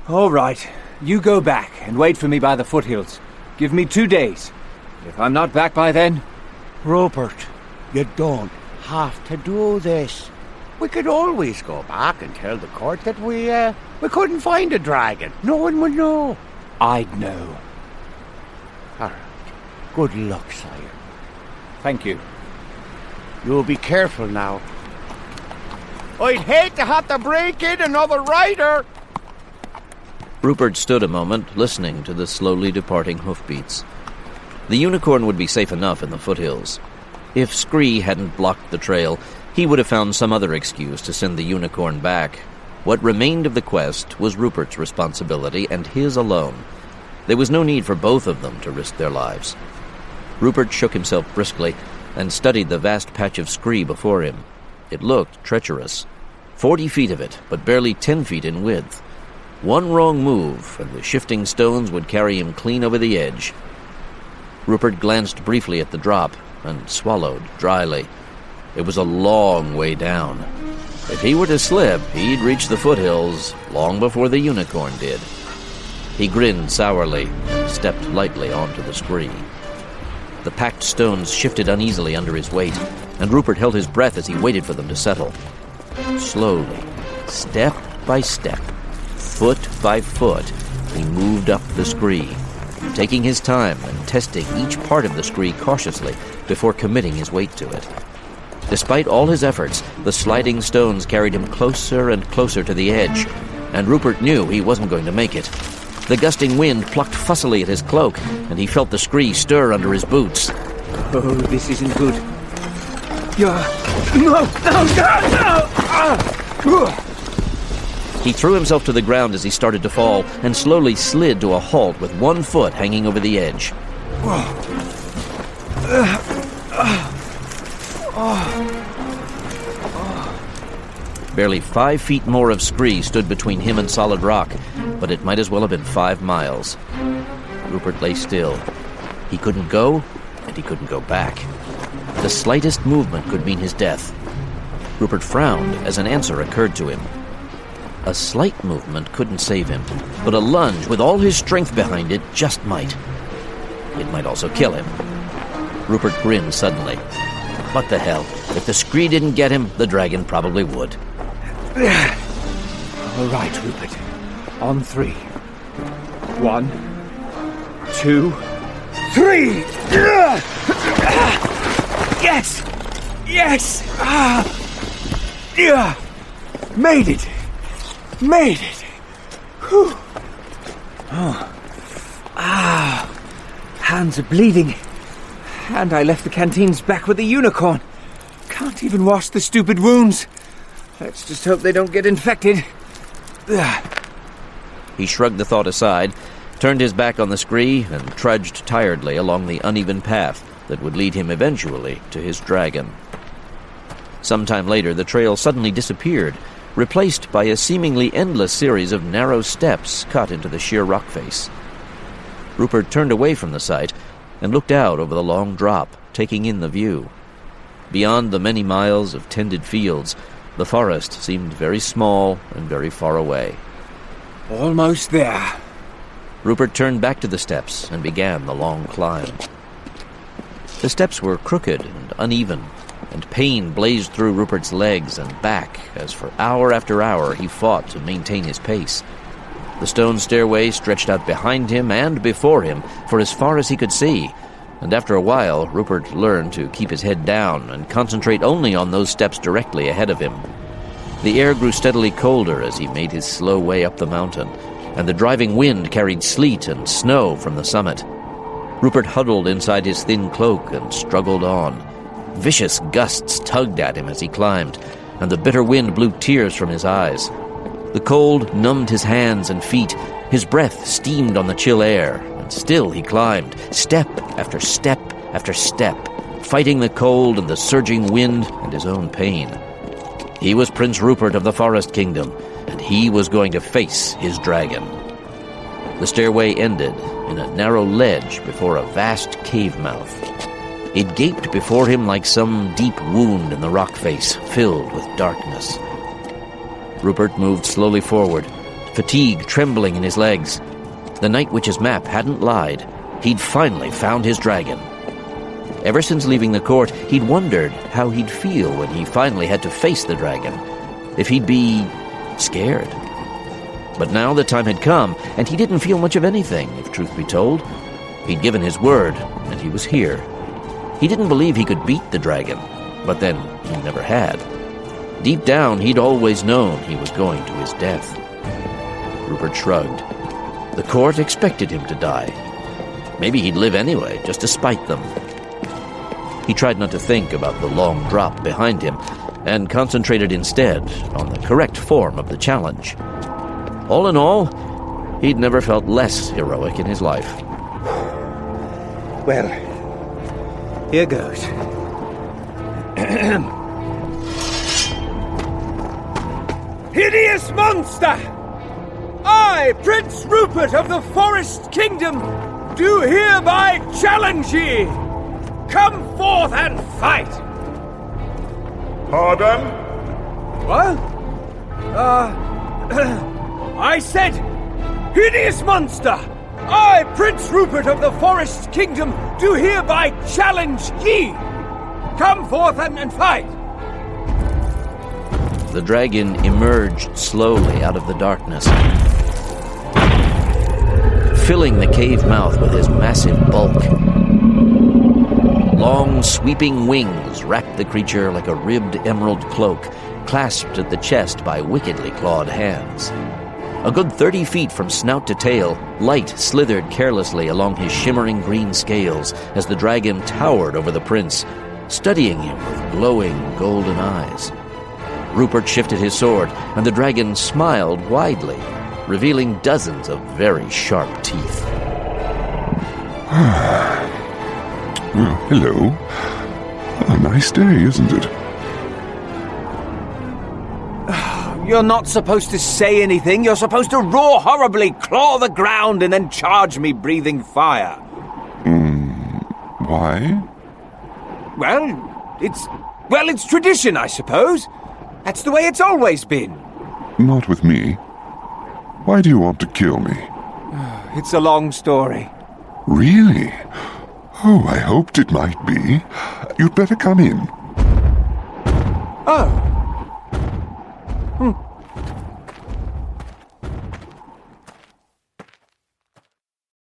All right, you go back and wait for me by the foothills. Give me 2 days. If I'm not back by then... Rupert, you don't have to do this. We could always go back and tell the court that we couldn't find a dragon. No one would know. I'd know. All right. Good luck, sire. Thank you. You'll be careful now. I'd hate to have to break in another rider. Rupert stood a moment, listening to the slowly departing hoofbeats. The unicorn would be safe enough in the foothills. If Scree hadn't blocked the trail, he would have found some other excuse to send the unicorn back. What remained of the quest was Rupert's responsibility, and his alone. There was no need for both of them to risk their lives. Rupert shook himself briskly and studied the vast patch of scree before him. It looked treacherous. 40 feet of it, but barely 10 feet in width. One wrong move, and the shifting stones would carry him clean over the edge. Rupert glanced briefly at the drop and swallowed dryly. It was a long way down. If he were to slip, he'd reach the foothills long before the unicorn did. He grinned sourly and stepped lightly onto the scree. The packed stones shifted uneasily under his weight, and Rupert held his breath as he waited for them to settle. Slowly, step by step, foot by foot, he moved up the scree, taking his time and testing each part of the scree cautiously before committing his weight to it. Despite all his efforts, the sliding stones carried him closer and closer to the edge, and Rupert knew he wasn't going to make it. The gusting wind plucked fussily at his cloak, and he felt the scree stir under his boots. Oh, this isn't good. No! He threw himself to the ground as he started to fall, and slowly slid to a halt with one foot hanging over the edge. Barely 5 feet more of scree stood between him and solid rock, but it might as well have been 5 miles. Rupert lay still. He couldn't go, and he couldn't go back. The slightest movement could mean his death. Rupert frowned as an answer occurred to him. A slight movement couldn't save him, but a lunge with all his strength behind it just might. It might also kill him. Rupert grinned suddenly. What the hell? If the scree didn't get him, the dragon probably would. All right, Rupert. On 3. 1, 2, 3! Yes! Yes! Made it! Made it! Whew. Hands are bleeding. And I left the canteens back with the unicorn. Can't even wash the stupid wounds. Let's just hope they don't get infected. He shrugged the thought aside, turned his back on the scree, and trudged tiredly along the uneven path that would lead him eventually to his dragon. Sometime later, the trail suddenly disappeared, replaced by a seemingly endless series of narrow steps cut into the sheer rock face. Rupert turned away from the sight and looked out over the long drop, taking in the view. Beyond the many miles of tended fields, the forest seemed very small and very far away. Almost there. Rupert turned back to the steps and began the long climb. The steps were crooked and uneven, and pain blazed through Rupert's legs and back as for hour after hour he fought to maintain his pace. The stone stairway stretched out behind him and before him for as far as he could see, and after a while Rupert learned to keep his head down and concentrate only on those steps directly ahead of him. The air grew steadily colder as he made his slow way up the mountain, and the driving wind carried sleet and snow from the summit. Rupert huddled inside his thin cloak and struggled on. Vicious gusts tugged at him as he climbed, and the bitter wind blew tears from his eyes. The cold numbed his hands and feet. His breath steamed on the chill air, and still he climbed, step after step after step, fighting the cold and the surging wind and his own pain. He was Prince Rupert of the Forest Kingdom, and he was going to face his dragon. The stairway ended in a narrow ledge before a vast cave mouth. It gaped before him like some deep wound in the rock face, filled with darkness. Rupert moved slowly forward, fatigue trembling in his legs. The Night Witch's map hadn't lied. He'd finally found his dragon. Ever since leaving the court, he'd wondered how he'd feel when he finally had to face the dragon. If he'd be scared. But now the time had come, and he didn't feel much of anything, if truth be told. He'd given his word, and he was here. He didn't believe he could beat the dragon, but then he never had. Deep down, he'd always known he was going to his death. Rupert shrugged. The court expected him to die. Maybe he'd live anyway, just to spite them. He tried not to think about the long drop behind him, and concentrated instead on the correct form of the challenge. All in all, he'd never felt less heroic in his life. Well, here goes. Hideous monster! I, Prince Rupert of the Forest Kingdom, do hereby challenge ye! Come forth and fight! Pardon? What? I said, hideous monster! I, Prince Rupert of the Forest Kingdom, do hereby challenge ye! Come forth and fight! The dragon emerged slowly out of the darkness, filling the cave mouth with his massive bulk. Long, sweeping wings wrapped the creature like a ribbed emerald cloak, clasped at the chest by wickedly clawed hands. A good 30 feet from snout to tail, light slithered carelessly along his shimmering green scales as the dragon towered over the prince, studying him with glowing golden eyes. Rupert shifted his sword, and the dragon smiled widely, revealing dozens of very sharp teeth. Well, hello. A nice day, isn't it? You're not supposed to say anything. You're supposed to roar horribly, claw the ground, and then charge me breathing fire. Why? Well, it's tradition, I suppose. That's the way it's always been. Not with me. Why do you want to kill me? It's a long story. Really? Oh, I hoped it might be. You'd better come in. Oh.